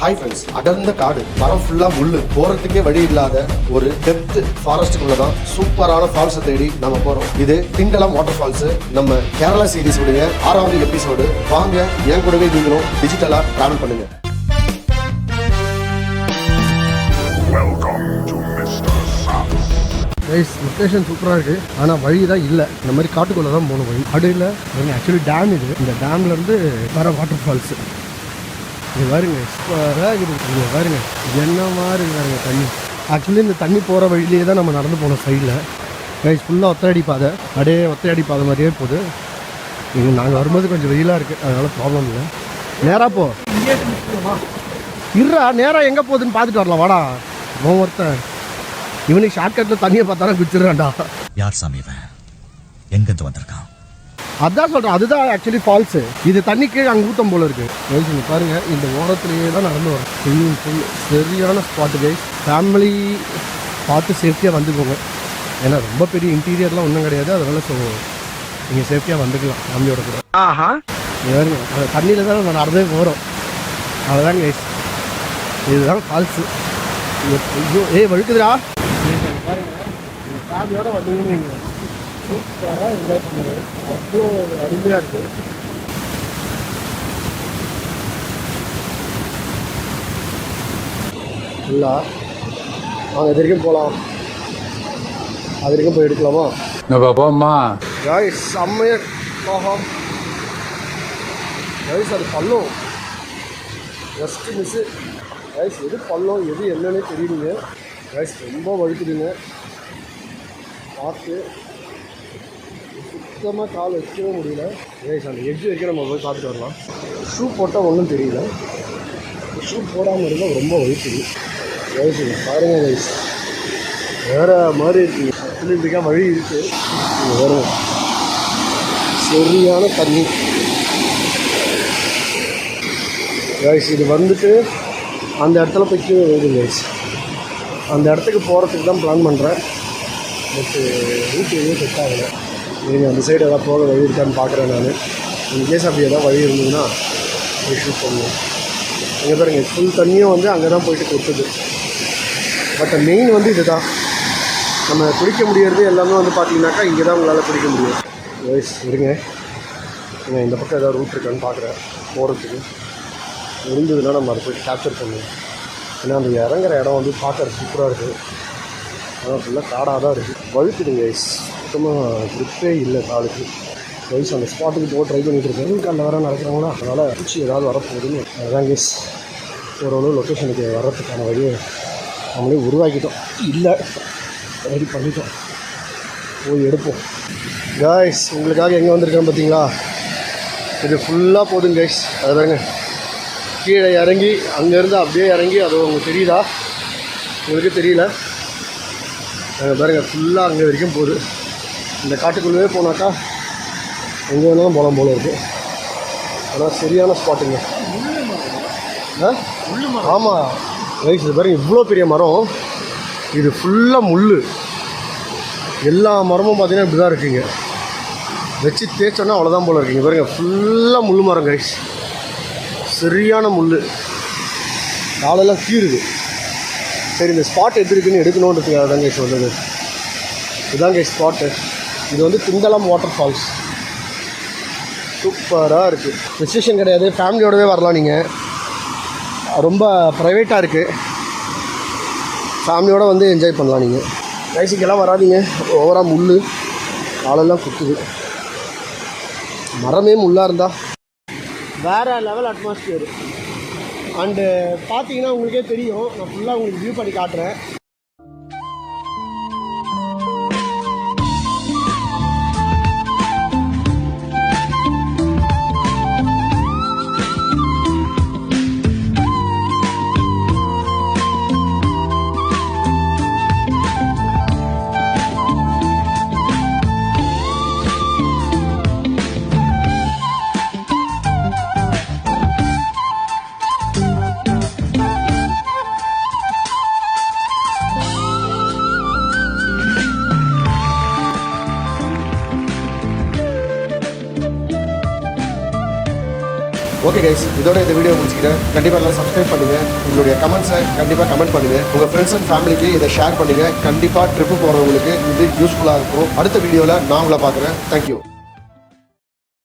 Hi friends, அடர்ந்த காடு, மரம் ஃபுல்லா முள்ளு, போறதுக்கே வழி இல்லாத ஒரு டெப்த் ஃபாரஸ்ட்டுக்குள்ளதான் சூப்பரான ஃபால்ஸை தேடி நம்ம போறோம். இது திண்டலம் வாட்டர் ஃபால்ஸ், நம்ம கேரளா சீரிஸ் உடைய 6வது எபிசோடு. வாங்க என் கூடவே நீங்களும் டிஜிட்டலா டிராவல் பண்ணுங்க. லொக்கேஷன் சூப்பராக இருக்குது, ஆனால் வழி தான் இல்லை. இந்த மாதிரி காட்டுக்குள்ளே தான் போகணும். வழி அடியில் ஆக்சுவலி டேம் இது. இந்த டேம்லேருந்து வர வாட்டர் ஃபால்ஸு இது பாருங்க, சூப்பராக இருக்குது. இங்கே பாருங்க என்ன மாதிரி பாருங்க தண்ணி. ஆக்சுவலி இந்த தண்ணி போகிற வழியிலே தான் நம்ம நடந்து போனோம். சைடில் கைஸ் ஃபுல்லாக ஒத்தையடி பாதை, அப்படியே ஒத்தையடி பாதை மாதிரியே போகுது. இங்கே நாங்கள் வரும்போது கொஞ்சம் வெயிலாக இருக்குது, அதனால் ப்ராப்ளம் இல்லை. நேராக போ இருறா, நேராக எங்கே போகுதுன்னு பார்த்துட்டு வரலாம். வாடா ஒருத்தன் இவனுக்கு ஷார்ட்கட்டில் தண்ணியை பார்த்தாலும் குச்சிடுறான்டா. யார் சாமி இவன், எங்கேருந்து வந்திருக்கான்? அதான் சொல்கிறேன், அதுதான் ஆக்சுவலி ஃபால்ஸு. இது தண்ணி கீழே அங்கே ஊத்தம் போல இருக்குது. பாருங்கள், இந்த ஓரத்துலேயே தான் நடந்து வரும். சரியான ஸ்பாட்டு கைஸ். ஃபேமிலி பார்த்து சேஃப்டியாக வந்துக்கோங்க. ஏன்னா ரொம்ப பெரிய இன்டீரியர்லாம் ஒன்றும் கிடையாது, அதனால் ஸோ நீங்கள் சேஃப்டியாக வந்துக்கலாம் ஃபேமிலியோட கூட. பாருங்க, அந்த தண்ணியில் தான் நான் நடந்தே போகிறோம். அவ்வளோதான் கைஸ், இதுதான் ஃபால்ஸு. ஐயோ வழுக்குதுடா. ஃபேமிலியோட வந்தீங்கன்னு சூப்பராக என்ஜாய் பண்ணுறது, அவ்வளோ அருமையாக இருக்குது. இல்லை நாங்கள் இது வரைக்கும் போகலாம், அது வரைக்கும் போய் எடுக்கலாமா? போமா காய்ஸ், செம்மையாக போகும் காய்ஸ். அது பள்ளம் ஜஸ்ட்டு மிஸ்ஸு காய்ஸ். எது பள்ளம் எது என்னன்னே தெரியுதுங்க காய்ஸ். ரொம்ப வழுக்குதுங்க, பார்த்து சுத்தமாக கால் வைக்கவே முடியல கைஸ். அந்த எட்ஜ் வரைக்கும் நம்ம போய் பார்த்துட்டு வரலாம். ஷூ போட்டால் ஒன்றும் தெரியல, ஷூ போடாமல் இருந்தால் ரொம்ப வலிக்குது கைஸ். பாருங்க கைஸ், வேறு மாதிரி இருக்குது. சிலிம்பிக்காக வழி இருக்குது. இங்கே வரும் சரியான தண்ணி கைஸ். இது வந்துட்டு அந்த இடத்துல போய் கீழே வருது கைஸ். அந்த இடத்துக்கு போகிறதுக்கு தான் பிளான் பண்ணுறேன். பட்டு ரூட் எதுவும் செட் ஆகலை. நீங்கள் அந்த சைடு எதாவது போக வழி இருக்கான்னு பார்க்குறேன் நான். இன்கேஸ் அப்படி எதாவது வழி இருந்ததுன்னா ஷூட் பண்ணுவோம். அங்கே பாருங்க, ஃபுல் தண்ணியும் வந்து அங்கே தான் போயிட்டு கொட்டுது. பட் மெயின் வந்து இது தான், நம்ம குடிக்க முடியறது எல்லாமே வந்து பார்த்தீங்கன்னாக்கா இங்கே தான் உங்களால் குடிக்க முடியும். வயசு இருங்க, நீங்கள் இந்த பக்கம் ஏதாவது ரூட் இருக்கான்னு பார்க்குறேன் போகிறதுக்கு. இருந்ததுன்னா நம்ம அதை போய் கேப்சர் பண்ணுவோம். ஏன்னா அந்த இறங்குற இடம் வந்து பார்க்குறது சூப்பராக இருக்குது, ஆனால் ஃபுல்லாக காடாக தான் இருக்குது. வழுக்குதுங்க கைஸ், சுத்தமாக ட்ரிப்பே இல்லை காலுக்கு கைஸ். அந்த ஸ்பாட்டுக்கு போக ட்ரை பண்ணிகிட்டு இருக்கேன். காலில் வர நடக்கிறாங்களா, அதனால் பூச்சி ஏதாவது வரப்போகுதுன்னு அதுதான் கைஸ். ஓரளவு லொக்கேஷனுக்கு வர்றதுக்கான வழியை நம்மளே உருவாக்கிட்டோம். இல்லை ரெடி பண்ணிட்டோம், போய் எடுப்போம் கைஸ். உங்களுக்காக எங்கே வந்திருக்கேன் பார்த்தீங்களா? இது ஃபுல்லாக போதுங்க கைஸ். அது பாருங்க, கீழே இறங்கி அங்கேருந்து அப்படியே இறங்கி, அது உங்களுக்கு தெரியுதா? உங்களுக்கு தெரியல பாருங்கள், ஃபுல்லாக அங்கே வரைக்கும் போகுது. இந்த காட்டுக்குள்ளே போனாக்கா எங்கே வேணாலும் போகலாம் போல இருக்குது. ஆனால் சரியான ஸ்பாட்டுங்க. ஆமாம் ரைஸ், இது பாருங்கள், இவ்வளோ பெரிய மரம். இது ஃபுல்லாக முள். எல்லா மரமும் பார்த்தீங்கன்னா இப்படி தான் இருக்குங்க. வச்சு தேய்ச்சோன்னா அவ்வளோதான் போல் இருக்குங்க. பாருங்கள், ஃபுல்லாக முள் மரம் கைஸ். சரியான முள், காலெல்லாம் கீறுது. சரி, இந்த ஸ்பாட் எப்படி இருக்குன்னு எடுக்கணுன்றதுக்காக தான் கைஸ் வந்தது. இதுதான் கைஸ் ஸ்பாட்டு. இது வந்து திண்டலம் வாட்டர் ஃபால்ஸ். சூப்பராக இருக்குது. ரெஸ்ட்ரிக்ஷன் கிடையாது, ஃபேமிலியோடவே வரலாம். நீங்கள் ரொம்ப ப்ரைவேட்டாக இருக்குது, ஃபேமிலியோடு வந்து என்ஜாய் பண்ணலாம். நீங்கள் கைஸுக்கெல்லாம் வராதிங்க, ஓவராக முள் காலெல்லாம் குத்துது. மரமே முள்ளாக இருந்தால் வேறு லெவல் அட்மாஸ்பியர். அண்டு பார்த்தீங்கன்னா உங்களுக்கே தெரியும், நான் ஃபுல்லாக உங்களுக்கு வியூ பண்ணி காட்டுறேன். ஓகே கைஸ், இதோட இந்த வீடியோ முடிச்சுக்கிறேன். கண்டிப்பாக எல்லாம் சப்ஸ்கிரைப் பண்ணுங்கள். உங்களுடைய கமெண்ட்ஸை கண்டிப்பாக கமெண்ட் பண்ணுங்கள். உங்கள் ஃப்ரெண்ட்ஸ் அண்ட் ஃபேமிலிக்கு இதை ஷேர் பண்ணுங்கள். கண்டிப்பாக ட்ரிப்பு போகிறவங்களுக்கு இது யூஸ்ஃபுல்லாக இருக்கும். அடுத்த வீடியோவில் நான் உங்களை பார்க்குறேன். தேங்க்யூ.